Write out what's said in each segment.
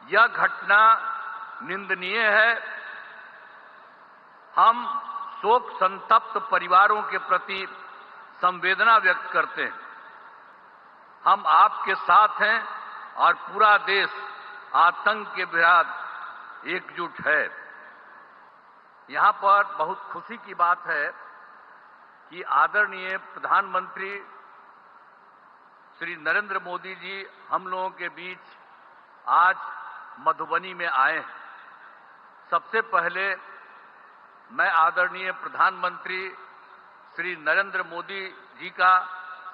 यह घटना निंदनीय है। हम शोक संतप्त परिवारों के प्रति संवेदना व्यक्त करते हैं। हम आपके साथ हैं और पूरा देश आतंक के विरुद्ध एकजुट है। यहां पर बहुत खुशी की बात है कि आदरणीय प्रधानमंत्री श्री नरेंद्र मोदी जी हम लोगों के बीच आज मधुबनी में आए हैं। सबसे पहले मैं आदरणीय प्रधानमंत्री श्री नरेंद्र मोदी जी का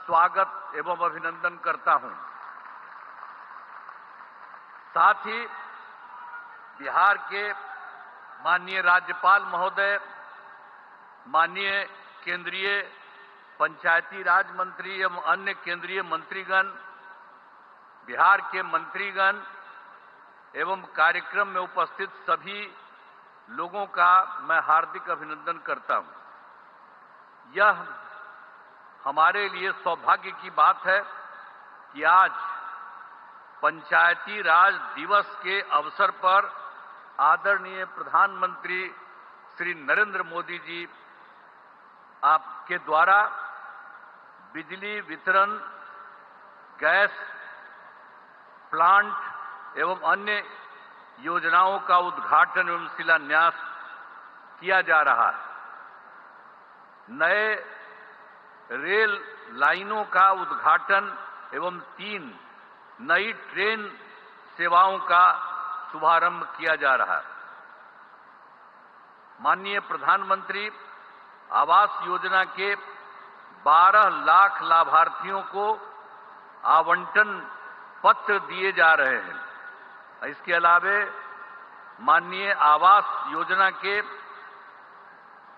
स्वागत एवं अभिनंदन करता हूं। साथ ही बिहार के माननीय राज्यपाल महोदय, माननीय केंद्रीय पंचायती राज मंत्री एवं अन्य केंद्रीय मंत्रीगण, बिहार के मंत्रीगण एवं कार्यक्रम में उपस्थित सभी लोगों का मैं हार्दिक अभिनंदन करता हूं। यह हमारे लिए सौभाग्य की बात है कि आज पंचायती राज दिवस के अवसर पर आदरणीय प्रधानमंत्री श्री नरेंद्र मोदी जी आपके द्वारा बिजली वितरण, गैस प्लांट एवं अन्य योजनाओं का उद्घाटन एवं शिलान्यास किया जा रहा है। नए रेल लाइनों का उद्घाटन एवं 3 नई ट्रेन सेवाओं का शुभारंभ किया जा रहा है। माननीय प्रधानमंत्री आवास योजना के 12 लाख लाभार्थियों को आवंटन पत्र दिए जा रहे हैं। इसके अलावे माननीय आवास योजना के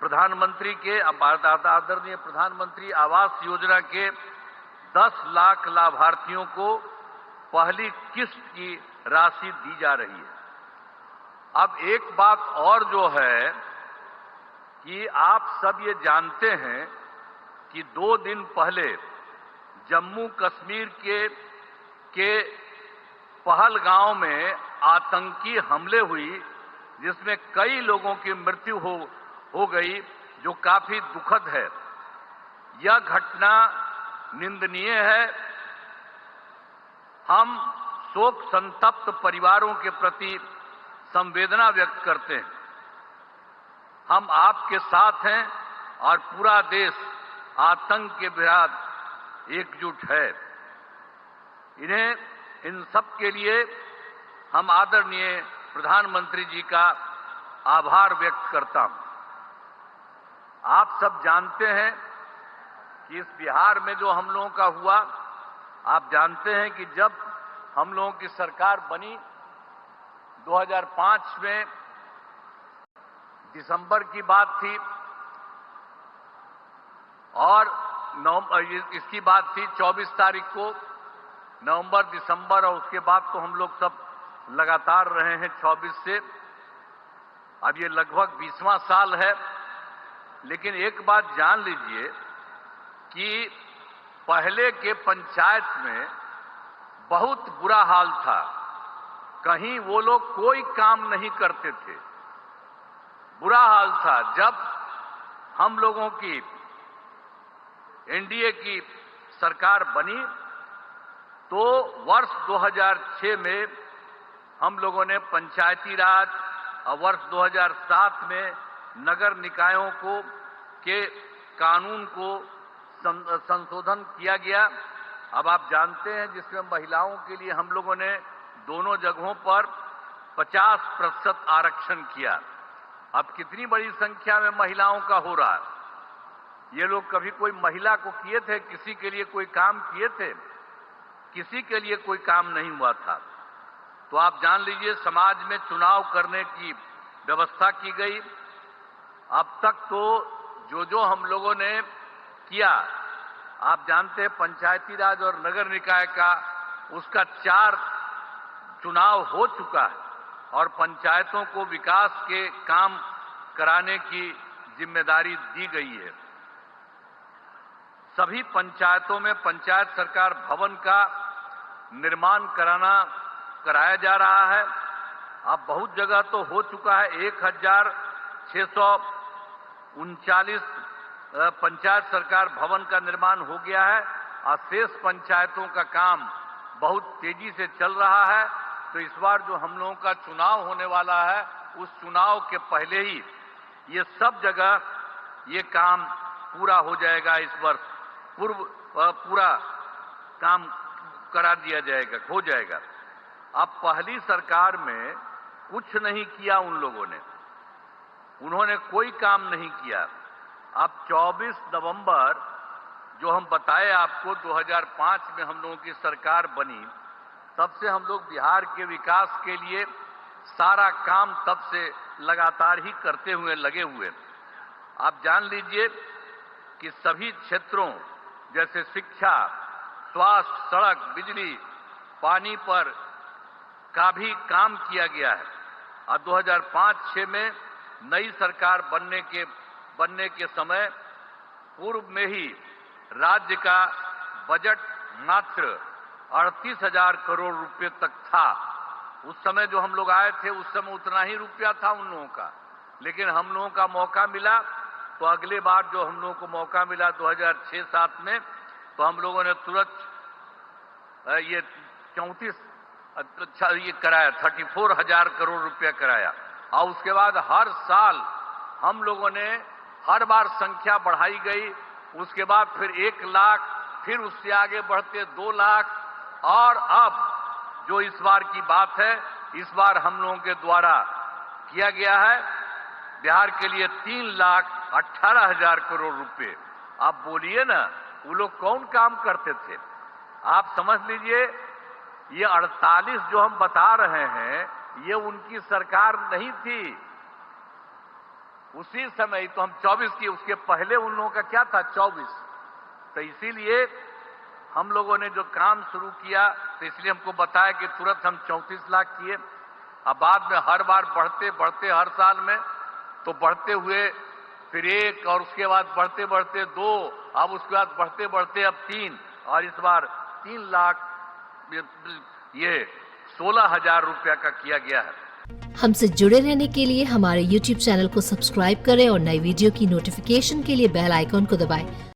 आदरणीय प्रधानमंत्री आवास योजना के 10 लाख लाभार्थियों को पहली किस्त की राशि दी जा रही है। अब एक बात और जो है कि आप सब ये जानते हैं कि 2 दिन पहले जम्मू कश्मीर के पहलगांव में आतंकी हमले हुई, जिसमें कई लोगों की मृत्यु हो गई, जो काफी दुखद है। यह घटना निंदनीय है। हम शोक संतप्त परिवारों के प्रति संवेदना व्यक्त करते हैं। हम आपके साथ हैं और पूरा देश आतंक के विरुद्ध एकजुट है। इन सब के लिए हम आदरणीय प्रधानमंत्री जी का आभार व्यक्त करता हूं। आप सब जानते हैं कि इस बिहार में जो हम लोगों का हुआ, आप जानते हैं कि जब हम लोगों की सरकार बनी 2005 में दिसंबर की बात थी और इसकी बात थी 24 तारीख को, नवंबर, दिसंबर, और उसके बाद तो हम लोग सब लगातार रहे हैं 24 से। अब ये लगभग 20वां साल है। लेकिन एक बात जान लीजिए कि पहले के पंचायत में बहुत बुरा हाल था। कहीं वो लोग कोई काम नहीं करते थे, बुरा हाल था। जब हम लोगों की एनडीए की सरकार बनी तो वर्ष 2006 में हम लोगों ने पंचायती राज और वर्ष 2007 में नगर निकायों के कानून को संशोधन किया गया। अब आप जानते हैं जिसमें महिलाओं के लिए हम लोगों ने दोनों जगहों पर 50% आरक्षण किया। अब कितनी बड़ी संख्या में महिलाओं का हो रहा है। ये लोग कभी कोई महिला को किए थे, किसी के लिए कोई काम किए थे? किसी के लिए कोई काम नहीं हुआ था। तो आप जान लीजिए समाज में चुनाव करने की व्यवस्था की गई। अब तक तो जो हम लोगों ने किया, आप जानते हैं पंचायती राज और नगर निकाय का उसका 4 चुनाव हो चुका है और पंचायतों को विकास के काम कराने की जिम्मेदारी दी गई है। सभी पंचायतों में पंचायत सरकार भवन का निर्माण कराया जा रहा है। अब बहुत जगह तो हो चुका है। 1639 पंचायत सरकार भवन का निर्माण हो गया है और शेष पंचायतों का काम बहुत तेजी से चल रहा है। तो इस बार जो हम लोगों का चुनाव होने वाला है, उस चुनाव के पहले ही ये सब जगह ये काम पूरा हो जाएगा। इस वर्ष पूरा काम करा दिया जाएगा, हो जाएगा। अब पहली सरकार में कुछ नहीं किया उन लोगों ने, उन्होंने कोई काम नहीं किया। अब 24 नवंबर जो हम बताए आपको 2005 में हम लोगों की सरकार बनी, तब से हम लोग बिहार के विकास के लिए सारा काम तब से लगातार ही करते हुए लगे हुए। आप जान लीजिए कि सभी क्षेत्रों जैसे शिक्षा, स्वास्थ्य, सड़क, बिजली, पानी पर का भी काम किया गया है। और 2005-06 में नई सरकार बनने के समय पूर्व में ही राज्य का बजट मात्र 38,000 करोड़ रुपए तक था। उस समय जो हम लोग आए थे, उस समय उतना ही रुपया था उन लोगों का। लेकिन हम लोगों का मौका मिला, तो अगले बार जो हम लोगों को मौका मिला 2006-07 में, तो हम लोगों ने तुरंत ये 34,000 करोड़ रुपया कराया। और उसके बाद हर साल हम लोगों ने हर बार संख्या बढ़ाई गई। उसके बाद फिर 1 लाख, फिर उससे आगे बढ़ते 2 लाख, और अब जो इस बार की बात है, इस बार हम लोगों के द्वारा किया गया है बिहार के लिए 3,18,000 करोड़ रुपए। आप बोलिए ना, वो लोग कौन काम करते थे? आप समझ लीजिए, ये 48 जो हम बता रहे हैं, ये उनकी सरकार नहीं थी उसी समय। तो हम 24 की, उसके पहले उन लोगों का क्या था? 24। तो इसीलिए हम लोगों ने जो काम शुरू किया, तो इसलिए हमको बताया कि तुरंत हम 34 लाख किए। अब बाद में हर बार बढ़ते बढ़ते हर साल में तो बढ़ते हुए फिर 1, और उसके बाद बढ़ते बढ़ते 2, अब उसके बाद बढ़ते बढ़ते अब 3, और इस बार 3 लाख ये 16,000 रुपया का किया गया है। हमसे जुड़े रहने के लिए हमारे YouTube चैनल को सब्सक्राइब करें और नई वीडियो की नोटिफिकेशन के लिए बेल आइकॉन को दबाएं।